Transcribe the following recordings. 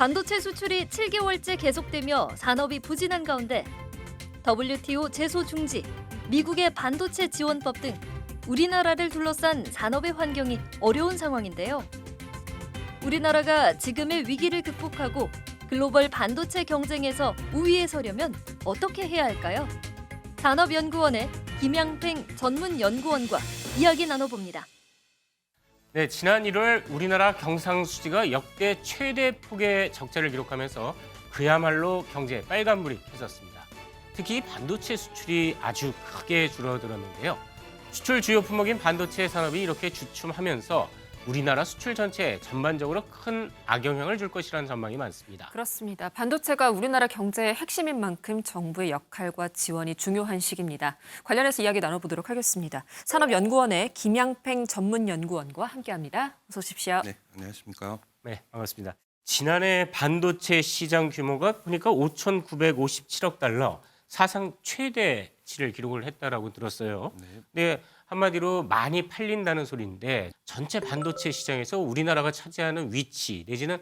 반도체 수출이 7개월째 계속되며 산업이 부진한 가운데 WTO 제소 중지, 미국의 반도체 지원법 등 우리나라를 둘러싼 산업의 환경이 어려운 상황인데요. 우리나라가 지금의 위기를 극복하고 글로벌 반도체 경쟁에서 우위에 서려면 어떻게 해야 할까요? 산업연구원의 김양팽 전문연구원과 이야기 나눠봅니다. 네, 지난 1월 우리나라 경상수지가 역대 최대 폭의 적자를 기록하면서 그야말로 경제에 빨간불이 켜졌습니다. 특히 반도체 수출이 아주 크게 줄어들었는데요. 수출 주요 품목인 반도체 산업이 이렇게 주춤하면서 우리나라 수출 전체에 전반적으로 큰 악영향을 줄 것이라는 전망이 많습니다. 그렇습니다. 반도체가 우리나라 경제의 핵심인 만큼 정부의 역할과 지원이 중요한 시기입니다. 관련해서 이야기 나눠보도록 하겠습니다. 산업연구원의 김양팽 전문연구원과 함께합니다. 어서 오십시오. 네, 안녕하십니까. 네, 반갑습니다. 지난해 반도체 시장 규모가 보니까 5,957억 달러, 사상 최대치를 기록을 했다라고 들었어요. 네, 한마디로 많이 팔린다는 소리인데 전체 반도체 시장에서 우리나라가 차지하는 위치 내지는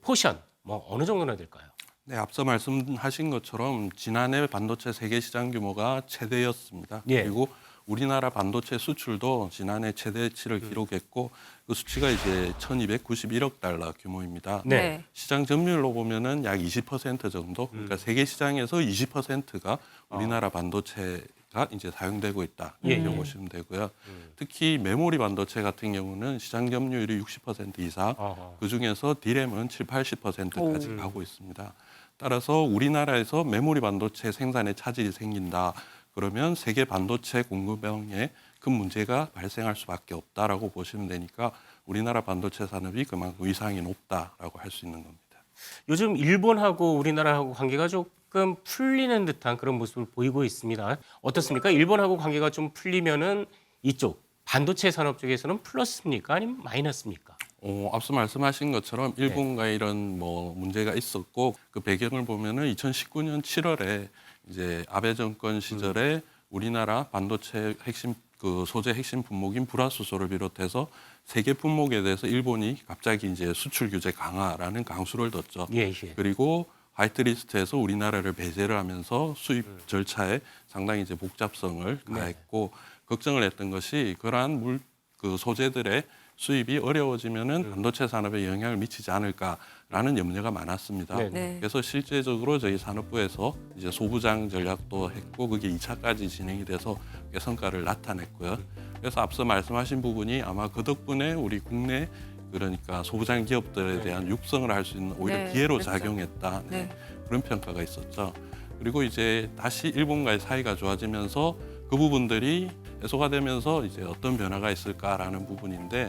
포션 어느 정도나 될까요? 네, 앞서 말씀하신 것처럼 지난해 반도체 세계 시장 규모가 최대였습니다. 예. 그리고 우리나라 반도체 수출도 지난해 최대치를 기록했고 그 수치가 이제 1,291억 달러 규모입니다. 네. 시장 점유율로 보면은 약 20% 정도, 그러니까 세계 시장에서 20%가 우리나라 반도체가 이제 사용되고 있다 이렇게 보시면 되고요. 특히 메모리 반도체 같은 경우는 시장 점유율이 60% 이상, 그 중에서 D램은 70~80%까지 가고 있습니다. 따라서 우리나라에서 메모리 반도체 생산에 차질이 생긴다. 그러면 세계 반도체 공급망에 큰 문제가 발생할 수밖에 없다라고 보시면 되니까 우리나라 반도체 산업이 그만큼 위상이 높다라고 할 수 있는 겁니다. 요즘 일본하고 우리나라하고 관계가 조금 풀리는 듯한 그런 모습을 보이고 있습니다. 어떻습니까? 일본하고 관계가 좀 풀리면은 이쪽 반도체 산업 쪽에서는 플러스입니까? 아니면 마이너스입니까? 앞서 말씀하신 것처럼 일본과 이런 문제가 있었고 그 배경을 보면은 2019년 7월에 이제 아베 정권 시절에 우리나라 반도체 핵심 소재 핵심 품목인 불화수소를 비롯해서 세계 품목에 대해서 일본이 갑자기 이제 수출 규제 강화라는 강수를 뒀죠. 예. 그리고 화이트리스트에서 우리나라를 배제를 하면서 수입 절차에 상당히 이제 복잡성을 가했고 걱정을 했던 것이 그러한 소재들의 수입이 어려워지면은 반도체 산업에 영향을 미치지 않을까라는 염려가 많았습니다. 네. 그래서 실제적으로 저희 산업부에서 이제 소부장 전략도 했고 그게 2차까지 진행이 돼서 성과를 나타냈고요. 그래서 앞서 말씀하신 부분이 아마 그 덕분에 우리 국내 그러니까 소부장 기업들에 대한 육성을 할 수 있는 오히려 기회로 그렇죠. 작용했다. 그런 평가가 있었죠. 그리고 이제 다시 일본과의 사이가 좋아지면서 그 부분들이 해소가 되면서 이제 어떤 변화가 있을까라는 부분인데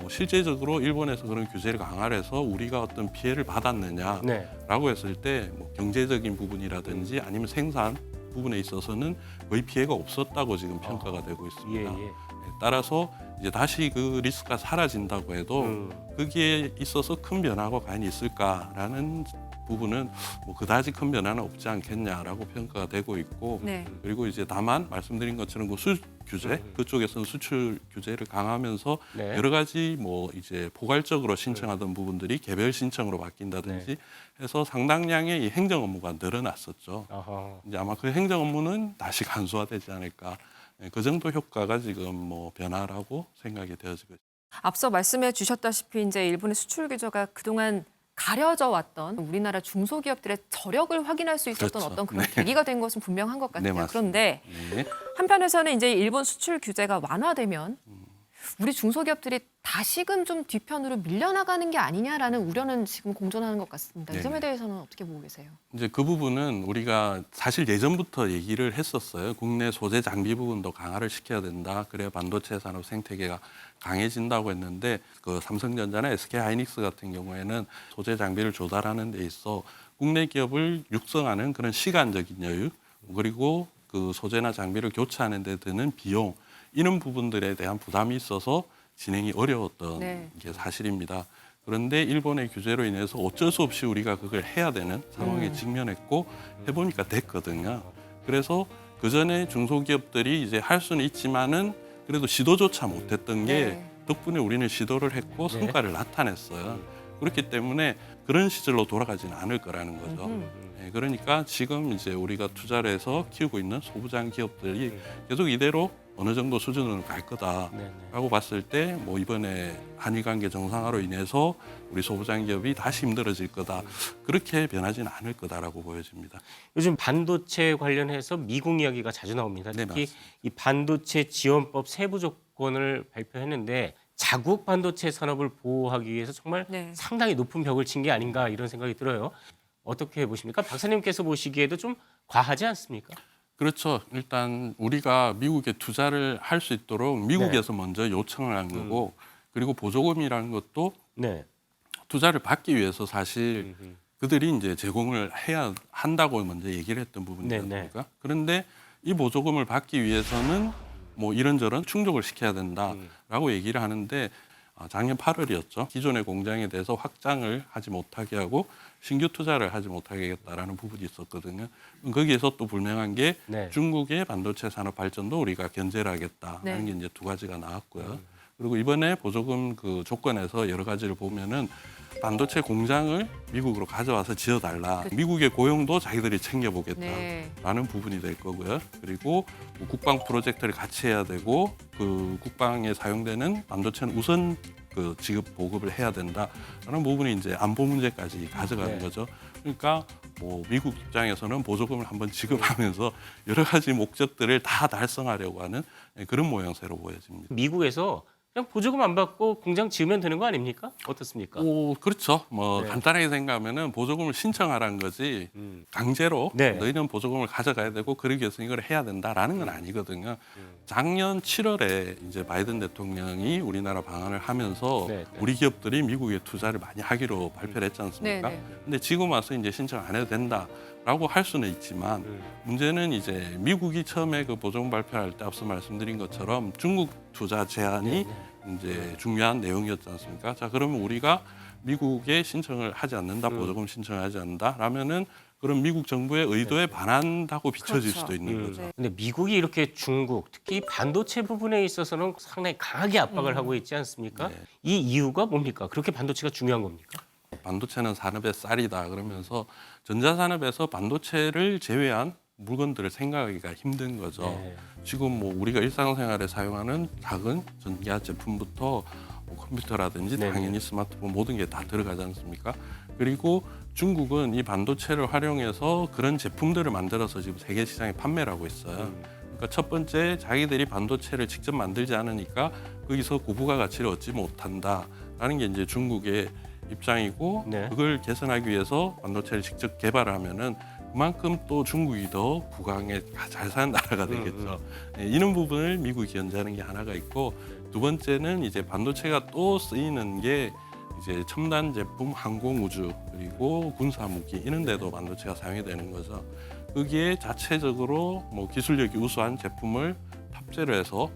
실제적으로 일본에서 그런 규제를 강화를 해서 우리가 어떤 피해를 받았느냐라고 했을 때 경제적인 부분이라든지 아니면 생산 부분에 있어서는 거의 피해가 없었다고 지금 평가가 되고 있습니다. 따라서 이제 다시 그 리스크가 사라진다고 해도 거기에 있어서 큰 변화가 과연 있을까라는 부분은 그다지 큰 변화는 없지 않겠냐라고 평가가 되고 있고 그리고 이제 다만 말씀드린 것처럼 그 수출 규제 그쪽에서는 수출 규제를 강화하면서 여러 가지 이제 포괄적으로 신청하던 부분들이 개별 신청으로 바뀐다든지 해서 상당량의 이 행정 업무가 늘어났었죠. 이제 아마 그 행정 업무는 다시 간소화되지 않을까. 그 정도 효과가 지금 변화라고 생각이 되어지고 있습니다. 앞서 말씀해 주셨다시피 이제 일본의 수출 규제가 그동안 가려져 왔던 우리나라 중소기업들의 저력을 확인할 수 있었던 그렇죠. 어떤 그런 계기가 된 것은 분명한 것 같아요. 맞습니다. 그런데 한편에서는 이제 일본 수출 규제가 완화되면 우리 중소기업들이 다시금 좀 뒤편으로 밀려나가는 게 아니냐라는 우려는 지금 공존하는 것 같습니다. 이 점에 대해서는 어떻게 보고 계세요? 이제 그 부분은 우리가 사실 예전부터 얘기를 했었어요. 국내 소재 장비 부분도 강화를 시켜야 된다. 그래야 반도체 산업 생태계가 강해진다고 했는데 그 삼성전자나 SK하이닉스 같은 경우에는 소재 장비를 조달하는 데 있어 국내 기업을 육성하는 그런 시간적인 여유 그리고 그 소재나 장비를 교체하는 데 드는 비용 이런 부분들에 대한 부담이 있어서 진행이 어려웠던 게 사실입니다. 그런데 일본의 규제로 인해서 어쩔 수 없이 우리가 그걸 해야 되는 상황에 직면했고 해보니까 됐거든요. 그래서 그 전에 중소기업들이 이제 할 수는 있지만은 그래도 시도조차 못했던 게 덕분에 우리는 시도를 했고 성과를 나타냈어요. 그렇기 때문에 그런 시절로 돌아가지는 않을 거라는 거죠. 예, 그러니까 지금 이제 우리가 투자를 해서 키우고 있는 소부장 기업들이 계속 이대로 어느 정도 수준으로 갈 거다라고 네네. 봤을 때 뭐 이번에 한일 관계 정상화로 인해서 우리 소부장 기업이 다시 힘들어질 거다. 그렇게 변하지는 않을 거다라고 보여집니다. 요즘 반도체 관련해서 미국 이야기가 자주 나옵니다. 네, 특히 맞습니다. 이 반도체 지원법 세부 조건을 발표했는데 자국 반도체 산업을 보호하기 위해서 정말 네. 상당히 높은 벽을 친 게 아닌가 이런 생각이 들어요. 어떻게 보십니까? 박사님께서 보시기에도 좀 과하지 않습니까? 그렇죠. 일단 우리가 미국에 투자를 할 수 있도록 미국에서 먼저 요청을 한 거고 그리고 보조금이라는 것도 네. 투자를 받기 위해서 사실 그들이 이제 제공을 해야 한다고 먼저 얘기를 했던 부분이지 네네. 않습니까? 그런데 이 보조금을 받기 위해서는 뭐 이런저런 충족을 시켜야 된다라고 얘기를 하는데 작년 8월이었죠. 기존의 공장에 대해서 확장을 하지 못하게 하고 신규 투자를 하지 못하게 하겠다라는 부분이 있었거든요. 거기에서 또 불명한 게 네. 중국의 반도체 산업 발전도 우리가 견제를 하겠다라는 게 이제 두 가지가 나왔고요. 그리고 이번에 보조금 그 조건에서 여러 가지를 보면은 반도체 공장을 미국으로 가져와서 지어달라. 미국의 고용도 자기들이 챙겨보겠다라는 네. 부분이 될 거고요. 그리고 뭐 국방 프로젝트를 같이 해야 되고 그 국방에 사용되는 반도체는 우선 그 지급 보급을 해야 된다라는 부분이 이제 안보 문제까지 가져가는 네. 거죠. 그러니까 뭐 미국 입장에서는 보조금을 한번 지급하면서 여러 가지 목적들을 다 달성하려고 하는 그런 모양새로 보여집니다. 미국에서 그냥 보조금 안 받고 공장 지으면 되는 거 아닙니까? 어떻습니까? 오, 그렇죠. 뭐 네. 간단하게 생각하면은 보조금을 신청하라는 거지 강제로 네. 너희는 보조금을 가져가야 되고 그러기 위해서 이걸 해야 된다라는 건 아니거든요. 작년 7월에 이제 바이든 대통령이 우리나라 방한을 하면서 네, 네. 우리 기업들이 미국에 투자를 많이 하기로 발표를 했지 않습니까? 네, 네. 근데 지금 와서 이제 신청 안 해도 된다라고 할 수는 있지만 문제는 이제 미국이 처음에 그 보조금 발표할 때 앞서 말씀드린 것처럼 중국 투자 제한이 이제 중요한 내용이었지 않습니까? 자, 그러면 우리가 미국에 신청을 하지 않는다, 보조금 신청을 하지 않는다라면은 그럼 미국 정부의 의도에 반한다고 비춰질 그렇죠. 수도 있는 거죠. 네. 근데 미국이 이렇게 중국, 특히 반도체 부분에 있어서는 상당히 강하게 압박을 하고 있지 않습니까? 네. 이 이유가 뭡니까? 그렇게 반도체가 중요한 겁니까? 반도체는 산업의 쌀이다 그러면서 전자산업에서 반도체를 제외한 물건들을 생각하기가 힘든 거죠. 네. 지금 뭐 우리가 일상생활에 사용하는 작은 전기화 제품부터 뭐 컴퓨터라든지 네네. 당연히 스마트폰 모든 게 다 들어가지 않습니까? 그리고 중국은 이 반도체를 활용해서 그런 제품들을 만들어서 지금 세계 시장에 판매를 하고 있어요. 그러니까 첫 번째 자기들이 반도체를 직접 만들지 않으니까 거기서 고부가 가치를 얻지 못한다라는 게 이제 중국의 입장이고 네. 그걸 개선하기 위해서 반도체를 직접 개발을 하면은 그만큼 또 중국이 더 부강에 잘 사는 나라가 되겠죠. 예, 이런 부분을 미국이 견제하는 게 하나가 있고 두 번째는 이제 반도체가 또 쓰이는 게 이제 첨단 제품, 항공 우주 그리고 군사 무기 이런 데도 반도체가 사용이 되는 거죠. 거기에 자체적으로 뭐 기술력이 우수한 제품을 탑재를 해서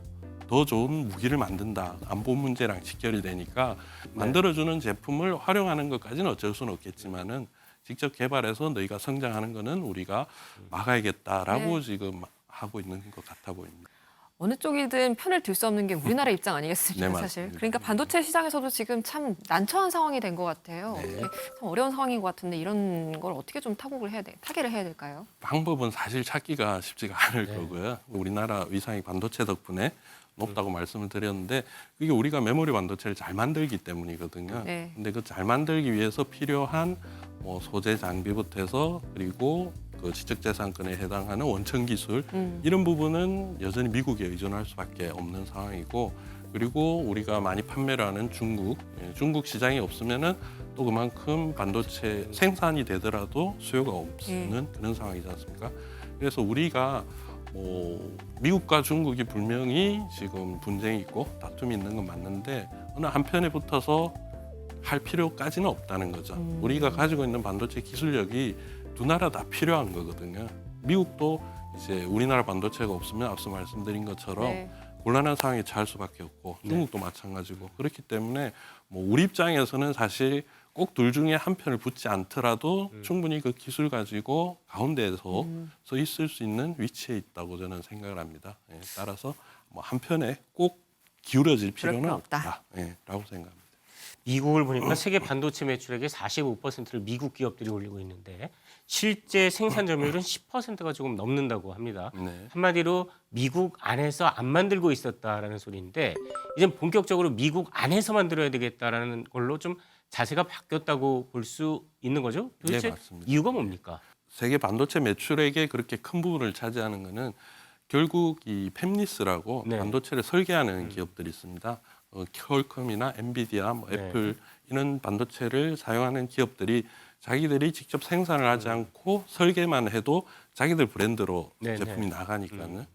더 좋은 무기를 만든다. 안보 문제랑 직결이 되니까 만들어주는 제품을 활용하는 것까지는 어쩔 수는 없겠지만은 직접 개발해서 너희가 성장하는 거는 우리가 막아야겠다라고 네. 지금 하고 있는 것 같아 보입니다. 어느 쪽이든 편을 들 수 없는 게 우리나라 입장 아니겠습니까, 네, 사실. 맞습니다. 그러니까 반도체 시장에서도 지금 참 난처한 상황이 된 것 같아요. 네. 참 어려운 상황인 것 같은데 이런 걸 어떻게 좀 타개를 해야 될까요? 방법은 사실 찾기가 쉽지가 않을 거고요. 우리나라 위상이 반도체 덕분에 높다고 말씀을 드렸는데 그게 우리가 메모리 반도체를 잘 만들기 때문이거든요. 네. 근데 그 잘 만들기 위해서 필요한 뭐 소재 장비부터 해서 그리고 그 지적재산권에 해당하는 원천 기술 이런 부분은 여전히 미국에 의존할 수밖에 없는 상황이고 그리고 우리가 많이 판매를 하는 중국, 중국 시장이 없으면은 또 그만큼 반도체 생산이 되더라도 수요가 없는 그런 상황이지 않습니까? 그래서 우리가 뭐 미국과 중국이 분명히 지금 분쟁이 있고 다툼이 있는 건 맞는데 어느 한편에 붙어서 할 필요까지는 없다는 거죠. 우리가 가지고 있는 반도체 기술력이 두 나라 다 필요한 거거든요. 미국도 이제 우리나라 반도체가 없으면 앞서 말씀드린 것처럼 네. 곤란한 상황에 처할 수밖에 없고 중국도 마찬가지고 그렇기 때문에 뭐 우리 입장에서는 사실 꼭 둘 중에 한 편을 붙지 않더라도 충분히 그 기술 가지고 가운데에서 서 있을 수 있는 위치에 있다고 저는 생각을 합니다. 예, 따라서 뭐 한 편에 꼭 기울어질 필요는 필요 없다. 없다. 예, 라고 생각합니다. 미국을 보니까 세계 반도체 매출액의 45%를 미국 기업들이 올리고 있는데 실제 생산 점유율은 10%가 조금 넘는다고 합니다. 네. 한마디로 미국 안에서 안 만들고 있었다라는 소리인데 이제 본격적으로 미국 안에서 만들어야 되겠다라는 걸로 좀 자세가 바뀌었다고 볼 수 있는 거죠? 도대체 네, 맞습니다. 이유가 뭡니까? 세계 반도체 매출액의 그렇게 큰 부분을 차지하는 것은 결국 이 팹리스라고 네. 반도체를 설계하는 기업들이 있습니다. 퀄컴이나 엔비디아, 뭐 네. 애플 이런 반도체를 사용하는 기업들이 자기들이 직접 생산을 하지 않고 설계만 해도 자기들 브랜드로 네, 제품이 네. 나가니까는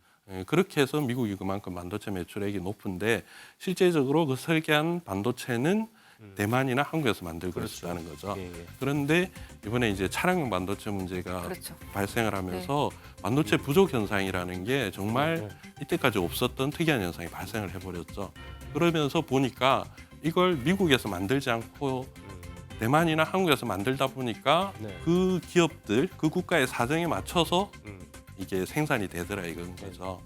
그렇게 해서 미국이 그만큼 반도체 매출액이 높은데 실제적으로 그 설계한 반도체는 대만이나 한국에서 만들고 그렇죠. 있다는 거죠. 예, 예. 그런데 이번에 이제 차량용 반도체 문제가 그렇죠. 발생을 하면서 반도체 부족 현상이라는 게 정말 네. 이때까지 없었던 특이한 현상이 발생을 해버렸죠. 그러면서 보니까 이걸 미국에서 만들지 않고 대만이나 한국에서 만들다 보니까 네. 그 기업들, 그 국가의 사정에 맞춰서 음. 이게 생산이 되더라 이건 거죠.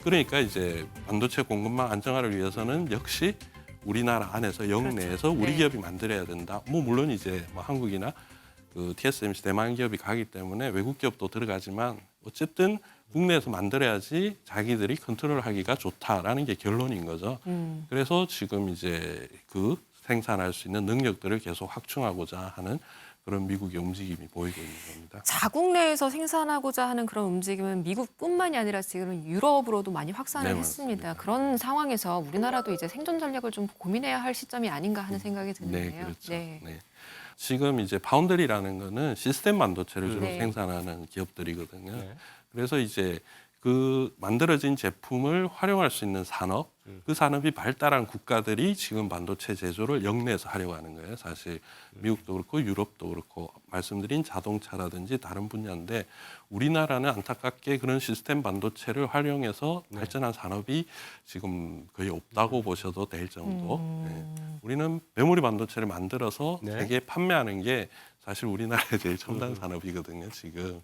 그러니까 이제 반도체 공급망 안정화를 위해서는 역시 우리나라 안에서 영내에서 우리 네. 기업이 만들어야 된다. 뭐 물론 이제 뭐 한국이나 그 TSMC 대만 기업이 가기 때문에 외국 기업도 들어가지만 어쨌든 국내에서 만들어야지 자기들이 컨트롤하기가 좋다라는 게 결론인 거죠. 그래서 지금 이제 그 생산할 수 있는 능력들을 계속 확충하고자 하는 그런 미국의 움직임이 보이고 있는 겁니다. 자국 내에서 생산하고자 하는 그런 움직임은 미국뿐만이 아니라 지금 유럽으로도 많이 확산을 네, 했습니다. 맞습니다. 그런 상황에서 우리나라도 이제 생존 전략을 좀 고민해야 할 시점이 아닌가 하는 생각이 드는데요. 네, 그렇죠. 네. 네. 지금 이제 파운드리라는 거는 시스템 반도체를 주로 네. 생산하는 기업들이거든요. 네. 그래서 이제 그 만들어진 제품을 활용할 수 있는 산업, 그 산업이 발달한 국가들이 지금 반도체 제조를 영내에서 하려고 하는 거예요. 사실 미국도 그렇고 유럽도 그렇고 말씀드린 자동차라든지 다른 분야인데 우리나라는 안타깝게 그런 시스템 반도체를 활용해서 발전한 산업이 지금 거의 없다고 보셔도 될 정도. 네. 우리는 메모리 반도체를 만들어서 네. 세계에 판매하는 게 사실 우리나라의 제일 첨단 산업이거든요. 지금.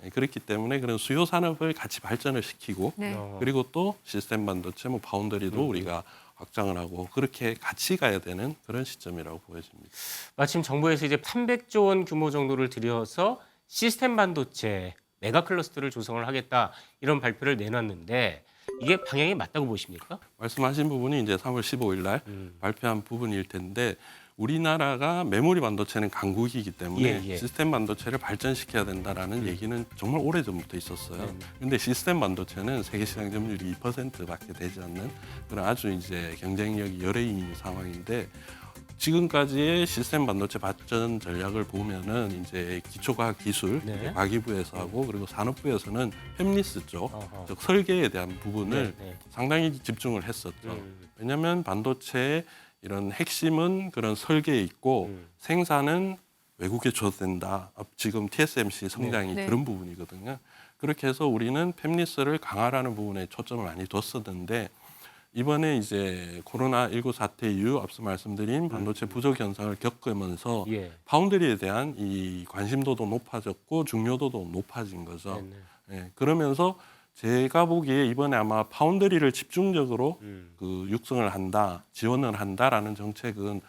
네, 그렇기 때문에 그런 수요 산업을 같이 발전을 시키고 네. 그리고 또 시스템 반도체, 뭐 파운더리도 우리가 확장을 하고 그렇게 같이 가야 되는 그런 시점이라고 보여집니다. 마침 정부에서 이제 300조 원 규모 정도를 들여서 시스템 반도체 메가 클러스터를 조성을 하겠다 이런 발표를 내놨는데 이게 방향이 맞다고 보십니까? 말씀하신 부분이 이제 3월 15일 날 발표한 부분일 텐데 우리나라가 메모리 반도체는 강국이기 때문에 예, 예. 시스템 반도체를 발전시켜야 된다라는 얘기는 정말 오래전부터 있었어요. 그런데 시스템 반도체는 세계 시장 점유율이 2%밖에 되지 않는 그런 아주 이제 경쟁력이 열애인 상황인데 지금까지의 시스템 반도체 발전 전략을 보면은 이제 기초과학 기술, 네. 과기부에서 하고 그리고 산업부에서는 팹리스 쪽, 어허. 즉 설계에 대한 부분을 네, 네. 상당히 집중을 했었죠. 왜냐하면 반도체의 이런 핵심은 그런 설계에 있고 생산은 외국에 줘도 된다. 지금 TSMC 성장이 네. 그런 부분이거든요. 그렇게 해서 우리는 팹리스를 강화하는 부분에 초점을 많이 뒀었는데 이번에 이제 코로나19 사태 이후 앞서 말씀드린 반도체 부족 현상을 겪으면서 예. 파운드리에 대한 이 관심도도 높아졌고 중요도도 높아진 거죠. 네네. 예, 그러면서 제가 보기에 이번에 아마 파운드리를 집중적으로 그 육성을 한다, 지원을 한다라는 정책은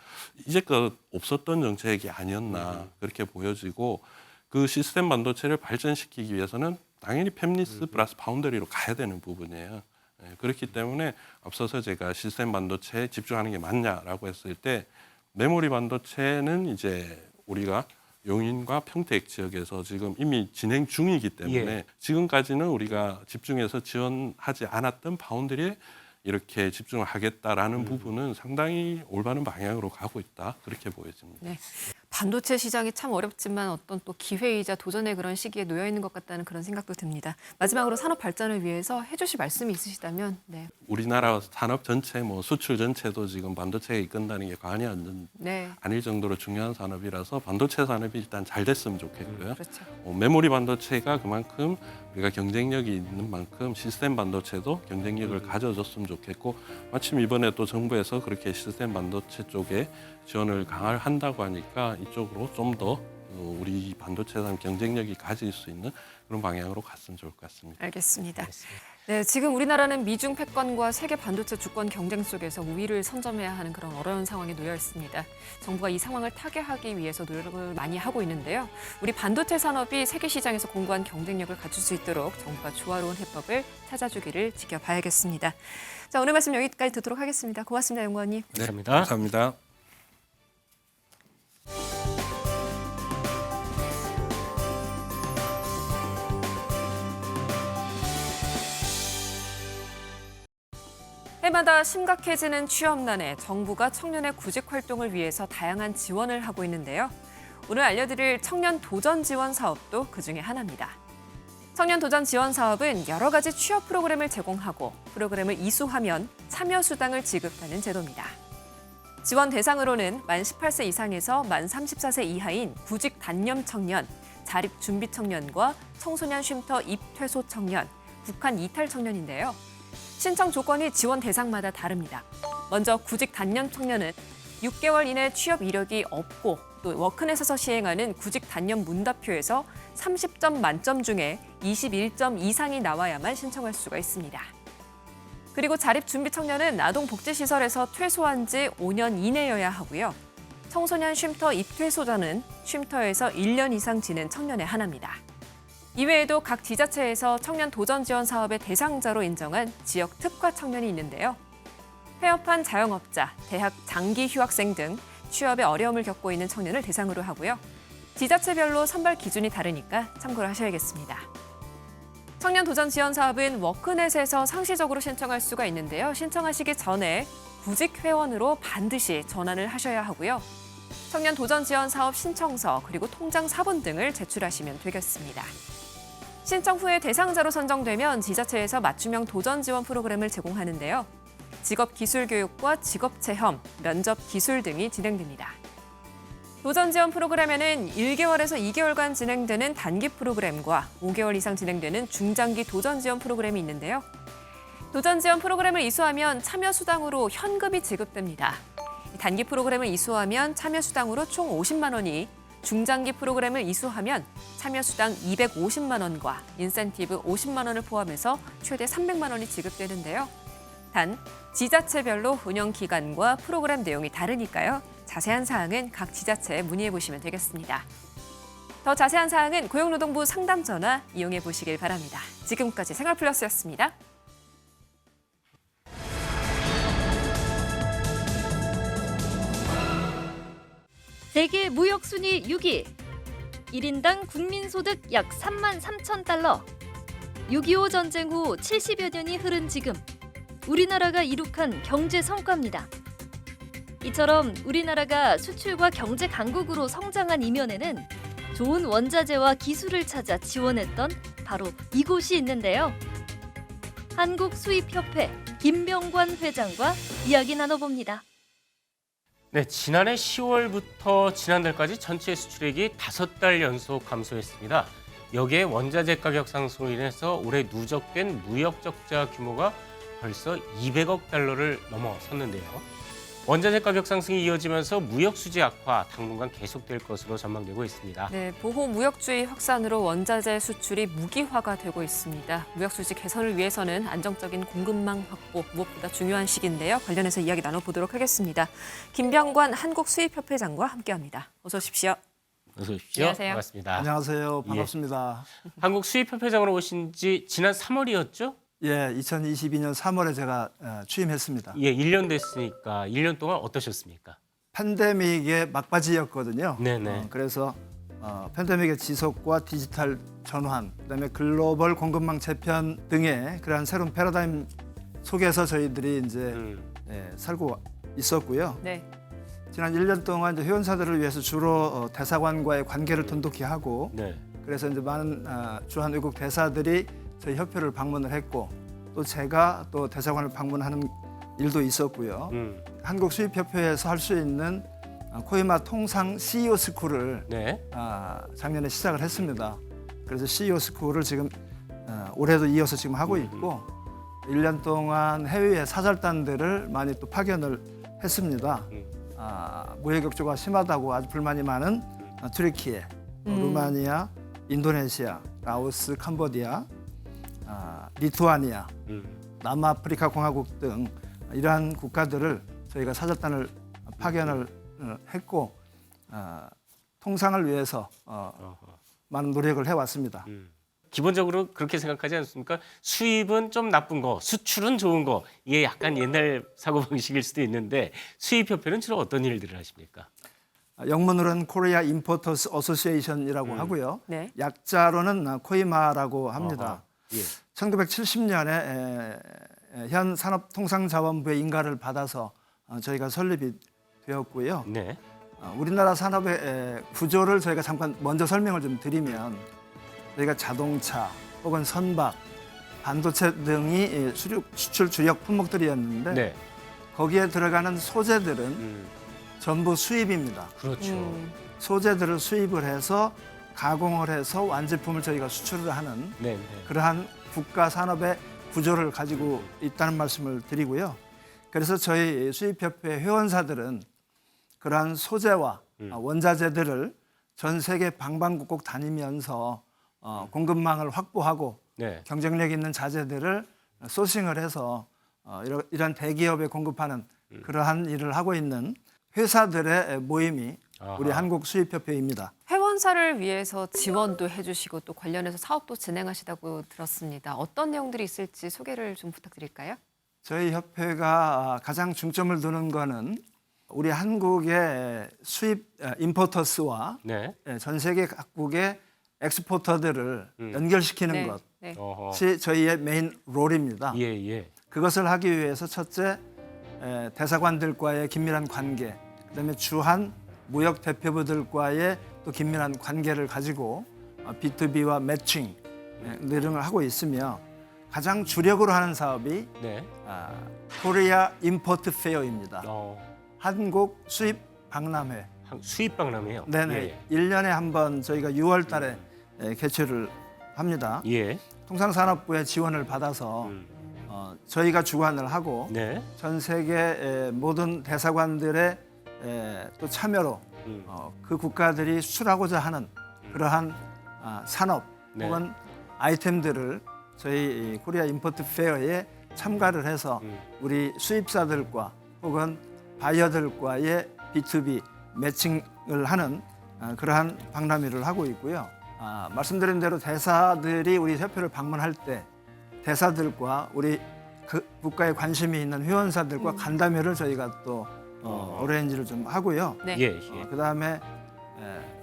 이제껏 없었던 정책이 아니었나 그렇게 보여지고 그 시스템 반도체를 발전시키기 위해서는 당연히 팹리스 플러스 파운드리로 가야 되는 부분이에요. 예, 그렇기 때문에 앞서서 제가 시스템 반도체에 집중하는 게 맞냐라고 했을 때 메모리 반도체는 이제 우리가 용인과 평택 지역에서 지금 이미 진행 중이기 때문에 예. 지금까지는 우리가 집중해서 지원하지 않았던 파운드리에 이렇게 집중을 하겠다라는 부분은 상당히 올바른 방향으로 가고 있다 그렇게 보여집니다. 네. 반도체 시장이 참 어렵지만 어떤 또 기회이자 도전의 그런 시기에 놓여 있는 것 같다는 그런 생각도 듭니다. 마지막으로 산업 발전을 위해서 해주실 말씀이 있으시다면, 네, 우리나라 산업 전체, 뭐 수출 전체도 지금 반도체가 이끈다는 게 과언이 네, 아닐 정도로 중요한 산업이라서 반도체 산업이 일단 잘 됐으면 좋겠고요. 그렇죠. 메모리 반도체가 그만큼 우리가 경쟁력이 있는 만큼 시스템 반도체도 경쟁력을 가져줬으면 좋겠고 마침 이번에 또 정부에서 그렇게 시스템 반도체 쪽에 지원을 강화를 한다고 하니까 이쪽으로 좀 더 우리 반도체 산 경쟁력이 가질 수 있는 그런 방향으로 갔으면 좋을 것 같습니다. 알겠습니다. 알겠습니다. 네, 지금 우리나라는 미중 패권과 세계 반도체 주권 경쟁 속에서 우위를 선점해야 하는 그런 어려운 상황에 놓여 있습니다. 정부가 이 상황을 타개하기 위해서 노력을 많이 하고 있는데요. 우리 반도체 산업이 세계 시장에서 공고한 경쟁력을 갖출 수 있도록 정부가 조화로운 해법을 찾아주기를 지켜봐야겠습니다. 자, 오늘 말씀 여기까지 듣도록 하겠습니다. 고맙습니다, 연구원님. 네, 감사합니다. 감사합니다. 해마다 심각해지는 취업난에 정부가 청년의 구직 활동을 위해서 다양한 지원을 하고 있는데요. 오늘 알려드릴 청년 도전 지원 사업도 그중에 하나입니다. 청년 도전 지원 사업은 여러 가지 취업 프로그램을 제공하고 프로그램을 이수하면 참여 수당을 지급하는 제도입니다. 지원 대상으로는 만 18세 이상에서 만 34세 이하인 구직 단념 청년, 자립 준비 청년과 청소년 쉼터 입퇴소 청년, 북한 이탈 청년인데요. 신청 조건이 지원 대상마다 다릅니다. 먼저 구직 단년 청년은 6개월 이내 취업 이력이 없고 또 워크넷에서 시행하는 구직 단년 문답표에서 30점 만점 중에 21점 이상이 나와야만 신청할 수가 있습니다. 그리고 자립 준비 청년은 아동복지시설에서 퇴소한 지 5년 이내여야 하고요. 청소년 쉼터 입퇴소자는 쉼터에서 1년 이상 지낸 청년에 한합니다. 이외에도 각 지자체에서 청년 도전 지원 사업의 대상자로 인정한 지역 특화 청년이 있는데요. 폐업한 자영업자, 대학 장기 휴학생 등 취업에 어려움을 겪고 있는 청년을 대상으로 하고요. 지자체별로 선발 기준이 다르니까 참고를 하셔야겠습니다. 청년 도전 지원 사업은 워크넷에서 상시적으로 신청할 수가 있는데요. 신청하시기 전에 구직 회원으로 반드시 전환을 하셔야 하고요. 청년 도전 지원 사업 신청서 그리고 통장 사본 등을 제출하시면 되겠습니다. 신청 후에 대상자로 선정되면 지자체에서 맞춤형 도전 지원 프로그램을 제공하는데요. 직업 기술 교육과 직업 체험, 면접 기술 등이 진행됩니다. 도전 지원 프로그램에는 1개월에서 2개월간 진행되는 단기 프로그램과 5개월 이상 진행되는 중장기 도전 지원 프로그램이 있는데요. 도전 지원 프로그램을 이수하면 참여 수당으로 현금이 지급됩니다. 단기 프로그램을 이수하면 참여 수당으로 총 50만 원이, 중장기 프로그램을 이수하면 참여 수당 250만 원과 인센티브 50만 원을 포함해서 최대 300만 원이 지급되는데요. 단 지자체별로 운영 기간과 프로그램 내용이 다르니까요. 자세한 사항은 각 지자체에 문의해 보시면 되겠습니다. 더 자세한 사항은 고용노동부 상담 전화 이용해 보시길 바랍니다. 지금까지 생활플러스였습니다. 세계 무역 순위 6위. 1인당 국민소득 약 3만 3천 달러. 6.25 전쟁 후 70여 년이 흐른 지금 우리나라가 이룩한 경제 성과입니다. 이처럼 우리나라가 수출과 경제 강국으로 성장한 이면에는 좋은 원자재와 기술을 찾아 지원했던 바로 이곳이 있는데요. 한국수입협회 김병관 회장과 이야기 나눠봅니다. 네, 지난해 10월부터 지난달까지 전체 수출액이 5달 연속 감소했습니다. 여기에 원자재 가격 상승으로 인해서 올해 누적된 무역 적자 규모가 벌써 200억 달러를 넘어섰는데요. 원자재 가격 상승이 이어지면서 무역 수지 악화 당분간 계속될 것으로 전망되고 있습니다. 네, 보호 무역주의 확산으로 원자재 수출이 무기화가 되고 있습니다. 무역 수지 개선을 위해서는 안정적인 공급망 확보 무엇보다 중요한 시기인데요. 관련해서 이야기 나눠보도록 하겠습니다. 김병관 한국수입협회장과 함께합니다. 어서 오십시오. 어서 오십시오. 안녕하세요. 반갑습니다. 안녕하세요. 반갑습니다. 한국수입협회장으로 오신 지 지난 3월이었죠? 예, 2022년 3월에 제가 취임했습니다. 예, 1년 됐으니까 1년 동안 어떠셨습니까? 팬데믹의 막바지였거든요. 네네. 그래서 팬데믹의 지속과 디지털 전환, 그다음에 글로벌 공급망 재편 등의 그러한 새로운 패러다임 속에서 저희들이 이제 살고 있었고요. 네. 지난 1년 동안 이제 회원사들을 위해서 주로 대사관과의 관계를 돈독히 하고, 네. 그래서 이제 많은 주한 외국 대사들이 저희 협회를 방문을 했고, 또 제가 또 대사관을 방문하는 일도 있었고요. 한국수입협회에서 할 수 있는 코이마 통상 CEO 스쿨을 네. 작년에 시작을 했습니다. 그래서 CEO 스쿨을 지금 올해도 이어서 지금 하고 있고, 1년 동안 해외의 사절단들을 많이 또 파견을 했습니다. 무역 격조가 심하다고 아주 불만이 많은 튀르키예, 루마니아, 인도네시아, 라오스, 캄보디아, 리투아니아, 남아프리카 공화국 등 이러한 국가들을 저희가 사절단을 파견을 했고 통상을 위해서 많은 노력을 해왔습니다. 기본적으로 그렇게 생각하지 않습니까? 수입은 좀 나쁜 거, 수출은 좋은 거. 이게 약간 옛날 사고방식일 수도 있는데 수입협회는 주로 어떤 일들을 하십니까? 영문으로는 코리아 임포터스 어소시에이션이라고 하고요. 네. 약자로는 코이마라고 합니다. 어허, 예. 1970년에 현 산업통상자원부의 인가를 받아서 저희가 설립이 되었고요. 네. 우리나라 산업의 구조를 저희가 잠깐 먼저 설명을 좀 드리면 저희가 자동차 혹은 선박, 반도체 등이 수출 주력 품목들이었는데 네. 거기에 들어가는 소재들은 전부 수입입니다. 그렇죠. 소재들을 수입을 해서 가공을 해서 완제품을 저희가 수출을 하는 네, 네. 그러한 국가 산업의 구조를 가지고 있다는 말씀을 드리고요. 그래서 저희 수입협회 회원사들은 그러한 소재와 원자재들을 전 세계 방방곡곡 다니면서 공급망을 확보하고 네. 경쟁력 있는 자재들을 소싱을 해서 이런 대기업에 공급하는 그러한 일을 하고 있는 회사들의 모임이 우리 아하. 한국수입협회입니다. 회원사를 위해서 지원도 해주시고 또 관련해서 사업도 진행하시다고 들었습니다. 어떤 내용들이 있을지 소개를 좀 부탁드릴까요? 저희 협회가 가장 중점을 두는 거는 우리 한국의 수입 임포터스와 네. 전 세계 각국의 엑스포터들을 연결시키는 것이 네. 어허. 저희의 메인 롤입니다. 예, 예. 그것을 하기 위해서 첫째 대사관들과의 긴밀한 관계, 그다음에 주한 무역 대표부들과의 또 긴밀한 관계를 가지고 B2B와 매칭 등을 하고 있으며 가장 주력으로 하는 사업이 네. 코리아 임포트 페어입니다. 어, 한국 수입 박람회. 수입 박람회요. 네네. 예. 1년에 한 번 저희가 6월 달에 개최를 합니다. 예. 통상산업부의 지원을 받아서 저희가 주관을 하고 네. 전 세계 모든 대사관들의 또 참여로 그 국가들이 수출하고자 하는 그러한 산업 네. 혹은 아이템들을 저희 코리아 임포트 페어에 참가를 해서 우리 수입사들과 혹은 바이어들과의 B2B 매칭을 하는 그러한 박람회를 하고 있고요. 말씀드린 대로 대사들이 우리 협회를 방문할 때 대사들과 우리 그 국가에 관심이 있는 회원사들과 간담회를 저희가 또 어레인지를 좀 하고요. 네. 예, 예. 그다음에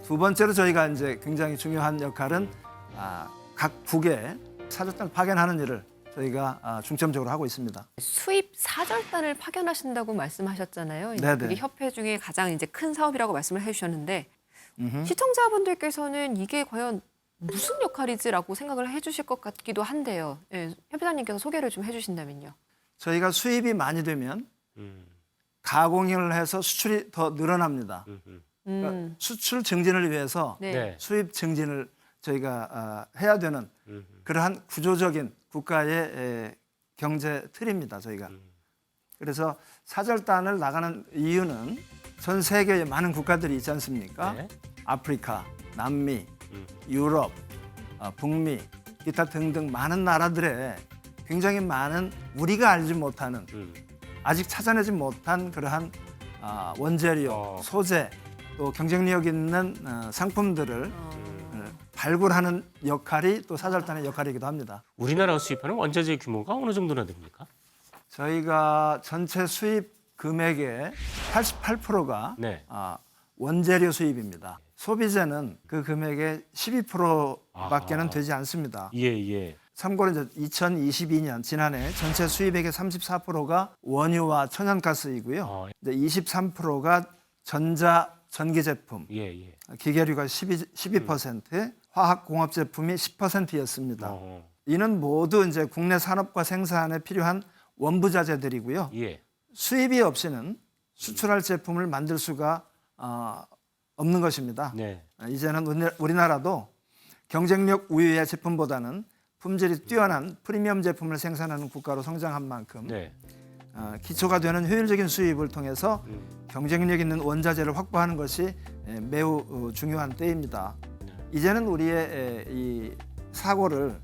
두 번째로 저희가 이제 굉장히 중요한 역할은 각 국에 사절단 파견하는 일을 저희가 중점적으로 하고 있습니다. 수입 사절단을 파견하신다고 말씀하셨잖아요. 네네. 그게 협회 중에 가장 이제 큰 사업이라고 말씀을 해주셨는데 시청자분들께서는 이게 과연 무슨 역할이지라고 생각을 해주실 것 같기도 한데요. 예, 협회장님께서 소개를 좀 해주신다면요. 저희가 수입이 많이 되면 가공을 해서 수출이 더 늘어납니다. 그러니까 수출 증진을 위해서 네. 네. 수입 증진을 저희가 해야 되는 그러한 구조적인 국가의 경제 틀입니다. 저희가. 그래서 사절단을 나가는 이유는 전 세계에 많은 국가들이 있지 않습니까? 네. 아프리카, 남미, 유럽, 북미, 기타 등등 많은 나라들의 굉장히 많은 우리가 알지 못하는 아직 찾아내지 못한 그러한 원재료, 소재, 또 경쟁력 있는 상품들을 발굴하는 역할이 또 사절단의 역할이기도 합니다. 우리나라가 수입하는 원자재 규모가 어느 정도나 됩니까? 저희가 전체 수입 금액의 88%가 네. 원재료 수입입니다. 소비재는 그 금액의 12%밖에는 되지 않습니다. 예, 예. 참고로 이제 2022년 지난해 전체 수입액의 34%가 원유와 천연가스이고요. 이제 23%가 전기 제품, 예, 예. 기계류가 12%, 화학공업 제품이 10%였습니다. 이는 모두 이제 국내 산업과 생산에 필요한 원부 자재들이고요. 예. 수입이 없이는 수출할 제품을 만들 수가 없는 것입니다. 네. 이제는 우리나라도 경쟁력 우위의 제품보다는 품질이 뛰어난 프리미엄 제품을 생산하는 국가로 성장한 만큼 네. 기초가 되는 효율적인 수입을 통해서 경쟁력 있는 원자재를 확보하는 것이 매우 중요한 때입니다. 이제는 우리의 이 사고를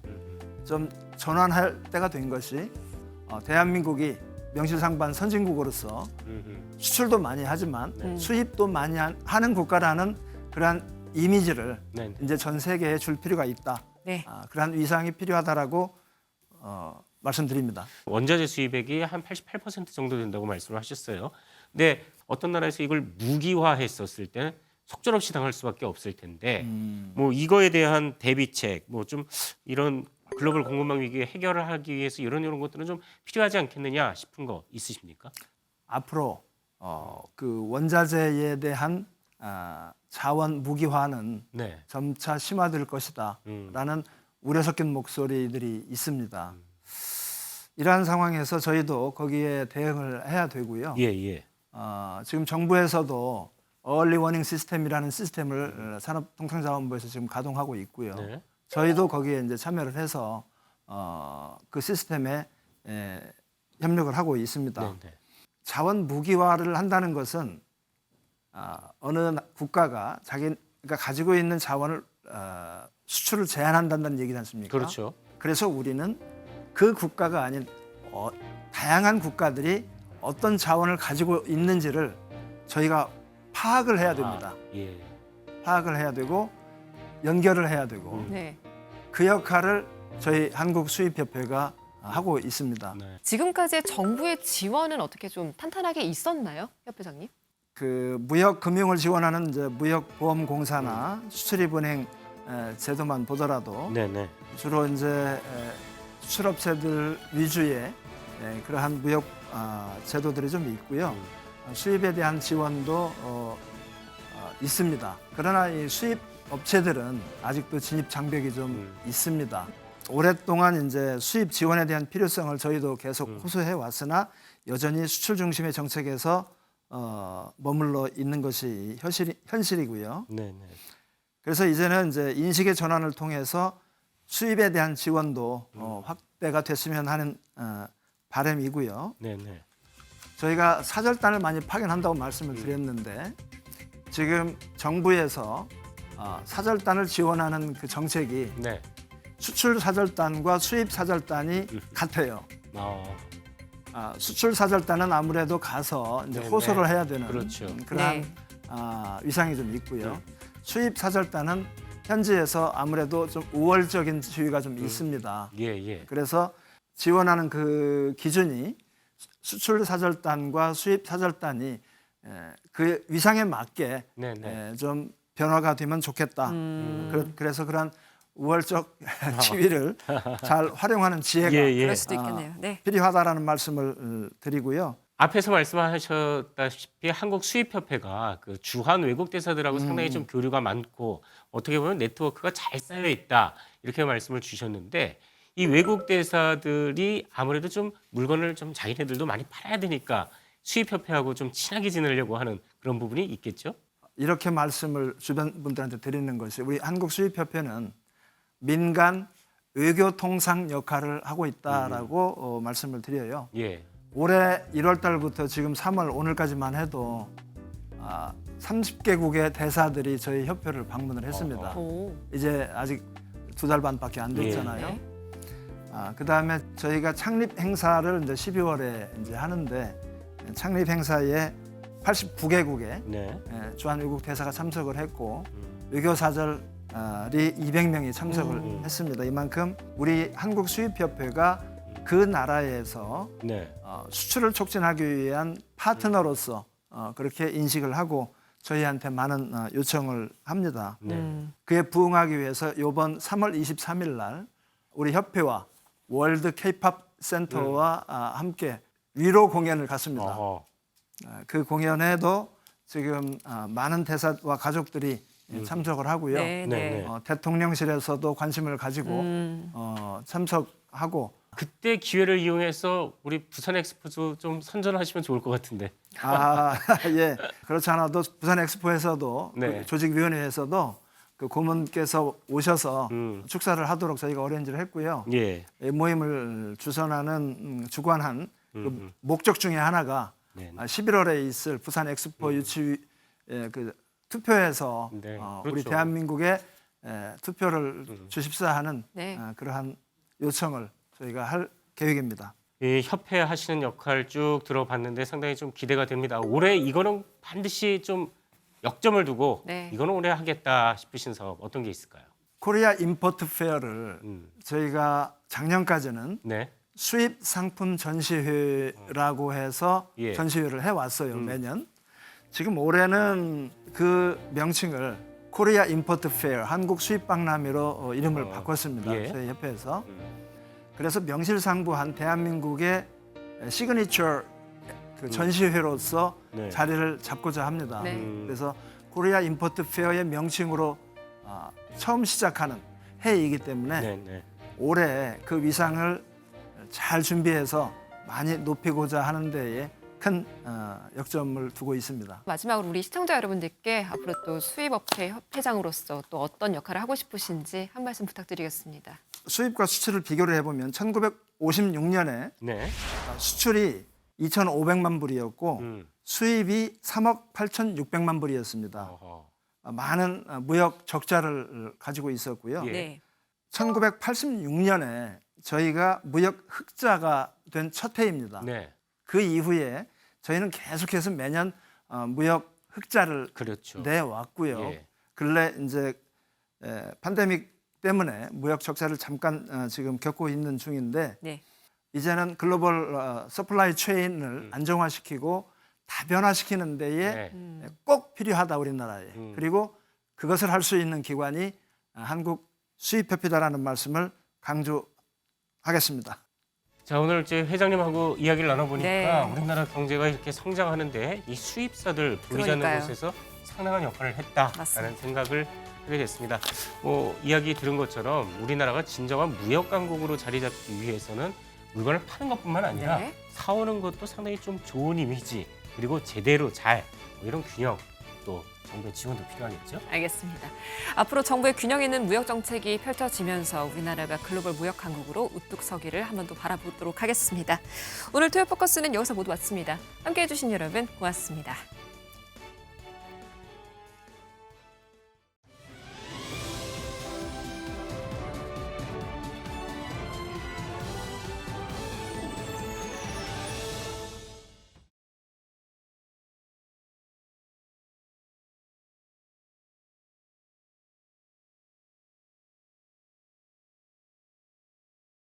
좀 전환할 때가 된 것이 대한민국이 명실상부한 선진국으로서 수출도 많이 하지만 수입도 많이 하는 국가라는 그러한 이미지를 네. 이제 전 세계에 줄 필요가 있다. 네. 그러한 위상이 필요하다라고 말씀드립니다. 원자재 수입액이 한 88% 정도 된다고 말씀을 하셨어요. 근데 어떤 나라에서 이걸 무기화했었을 때는 속절없이 당할 수밖에 없을 텐데 뭐 이거에 대한 대비책, 뭐 좀 이런 글로벌 공급망 위기 해결을 하기 위해서 이런 것들은 좀 필요하지 않겠느냐 싶은 거 있으십니까? 앞으로 그 원자재에 대한 자원 무기화는 네. 점차 심화될 것이다라는 우려 섞인 목소리들이 있습니다. 이러한 상황에서 저희도 거기에 대응을 해야 되고요. 예, 예. 지금 정부에서도 얼리 워닝 시스템이라는 시스템을 산업통상자원부에서 지금 가동하고 있고요. 네. 저희도 거기에 이제 참여를 해서 그 시스템에 협력을 하고 있습니다. 네, 네. 자원 무기화를 한다는 것은 어느 국가가 자기가 가지고 있는 자원을 수출을 제한한다는 얘기지 않습니까? 그렇죠. 그래서 우리는 그 국가가 아닌 다양한 국가들이 어떤 자원을 가지고 있는지를 저희가 파악을 해야 됩니다. 예. 파악을 해야 되고 연결을 해야 되고 네. 그 역할을 저희 한국수입협회가 하고 있습니다. 네. 지금까지의 정부의 지원은 어떻게 좀 탄탄하게 있었나요, 협회장님? 그 무역 금융을 지원하는 이제 무역보험공사나 수출입은행 제도만 보더라도 네, 네. 주로 이제 수출업체들 위주의 그러한 무역 제도들이 좀 있고요. 수입에 대한 지원도 있습니다. 그러나 이 수입 업체들은 아직도 진입 장벽이 좀 있습니다. 오랫동안 이제 수입 지원에 대한 필요성을 저희도 계속 호소해 왔으나 여전히 수출 중심의 정책에서 머물러 있는 것이 현실이고요. 네, 네. 그래서 이제는 이제 인식의 전환을 통해서 수입에 대한 지원도 확대가 됐으면 하는 바람이고요. 네, 네. 저희가 사절단을 많이 파견한다고 말씀을 드렸는데 지금 정부에서 사절단을 지원하는 그 정책이 네. 수출 사절단과 수입 사절단이 같아요. 수출 사절단은 아무래도 가서 이제 네네. 호소를 해야 되는 그렇죠. 그러한 네. 위상이 좀 있고요. 수입 사절단은 현지에서 아무래도 좀 우월적인 지위가 좀 있습니다. 예, 예. 그래서 지원하는 그 기준이 수출 사절단과 수입 사절단이 그 위상에 맞게 네, 네. 좀 변화가 되면 좋겠다. 그래서 그런 우월적 지위를 잘 활용하는 지혜가 예, 예. 그럴 수도 있겠네요. 네. 필요하다라는 말씀을 드리고요. 앞에서 말씀하셨다시피 한국수입협회가 그 주한 외국 대사들하고 상당히 좀 교류가 많고 어떻게 보면 네트워크가 잘 쌓여 있다 이렇게 말씀을 주셨는데 이 외국 대사들이 아무래도 좀 물건을 좀 자기네들도 많이 팔아야 되니까 수입협회하고 좀 친하게 지내려고 하는 그런 부분이 있겠죠? 이렇게 말씀을 주변 분들한테 드리는 것이 우리 한국수입협회는 민간 외교통상 역할을 하고 있다라고 말씀을 드려요. 예. 올해 1월 달부터 지금 3월 오늘까지만 해도 30개국의 대사들이 저희 협회를 방문을 했습니다. 오. 이제 아직 2달 반밖에 안 됐잖아요. 네. 그다음에 저희가 창립 행사를 이제 12월에 이제 하는데 창립 행사에 89개국의 네. 주한 외국 대사가 참석을 했고 외교사절이 200명이 참석을 했습니다. 이만큼 우리 한국수입협회가 그 나라에서 네. 수출을 촉진하기 위한 파트너로서 그렇게 인식을 하고 저희한테 많은 요청을 합니다. 네. 그에 부응하기 위해서 이번 3월 23일 날 우리 협회와 월드 케이팝 센터와 함께 위로 공연을 갔습니다. 어허. 그 공연에도 지금 많은 대사와 가족들이 참석을 하고요. 네, 네, 네. 네. 대통령실에서도 관심을 가지고 참석하고 그때 기회를 이용해서 우리 부산 엑스포도 좀 선전하시면 좋을 것 같은데. 예. 그렇지 않아도 부산 엑스포에서도 네. 그 조직위원회에서도 그 고문께서 오셔서 축사를 하도록 저희가 어레인지를 했고요. 예. 이 모임을 주관한 그 목적 중에 하나가 네. 11월에 있을 부산 엑스포 유치 그 투표에서 네, 우리 그렇죠. 대한민국의 투표를 주십사 하는 네. 그러한 요청을 저희가 할 계획입니다. 이 협회 하시는 역할 쭉 들어봤는데 상당히 좀 기대가 됩니다. 올해 이거는 반드시 좀 역점을 두고 네. 이거는 올해 하겠다 싶으신 사업 어떤 게 있을까요? 코리아 임포트 페어를 저희가 작년까지는 네. 수입 상품 전시회라고 해서 예. 전시회를 해왔어요, 매년. 지금 올해는 그 명칭을 코리아 임포트 페어, 한국 수입 박람회로 이름을 바꿨습니다. 예. 저희 협회에서. 그래서 명실상부한 대한민국의 시그니처 그 전시회로서 네. 자리를 잡고자 합니다. 네. 그래서 코리아 임포트 페어의 명칭으로 처음 시작하는 해이기 때문에 네, 네. 올해 그 위상을 잘 준비해서 많이 높이고자 하는 데에 큰 역점을 두고 있습니다. 마지막으로 우리 시청자 여러분들께 앞으로 또 수입업체 협회장으로서 또 어떤 역할을 하고 싶으신지 한 말씀 부탁드리겠습니다. 수입과 수출을 비교를 해보면 1956년에 네. 수출이 2,500만 불이었고 음. 수입이 3억 8,600만 불이었습니다. 어허. 많은 무역 적자를 가지고 있었고요. 예. 네. 1986년에 저희가 무역 흑자가 된 첫 해입니다. 네. 그 이후에 저희는 계속해서 매년 무역 흑자를 그렇죠. 내왔고요. 예. 근래 이제 팬데믹 때문에 무역 적자를 잠깐 지금 겪고 있는 중인데 네. 이제는 글로벌 서플라이 체인을 안정화시키고 다변화시키는 데에 네. 꼭 필요하다 우리나라에. 음. 그리고 그것을 할 수 있는 기관이 한국 수입협회다라는 말씀을 강조하겠습니다. 자, 오늘 이제 회장님하고 이야기를 나눠보니까 네. 우리나라 경제가 이렇게 성장하는데 이 수입사들 보이지 않는 그러니까요. 곳에서 상당한 역할을 했다라는 맞습니다. 생각을 하게 됐습니다. 이야기 들은 것처럼 우리나라가 진정한 무역 강국으로 자리 잡기 위해서는 물건을 파는 것뿐만 아니라 네. 사오는 것도 상당히 좀 좋은 이미지 그리고 제대로 잘 이런 균형 또 정부의 지원도 필요하겠죠. 알겠습니다. 앞으로 정부의 균형 있는 무역 정책이 펼쳐지면서 우리나라가 글로벌 무역 강국으로 우뚝 서기를 한 번 더 바라보도록 하겠습니다. 오늘 토요 포커스는 여기서 모두 마칩니다. 함께해 주신 여러분 고맙습니다.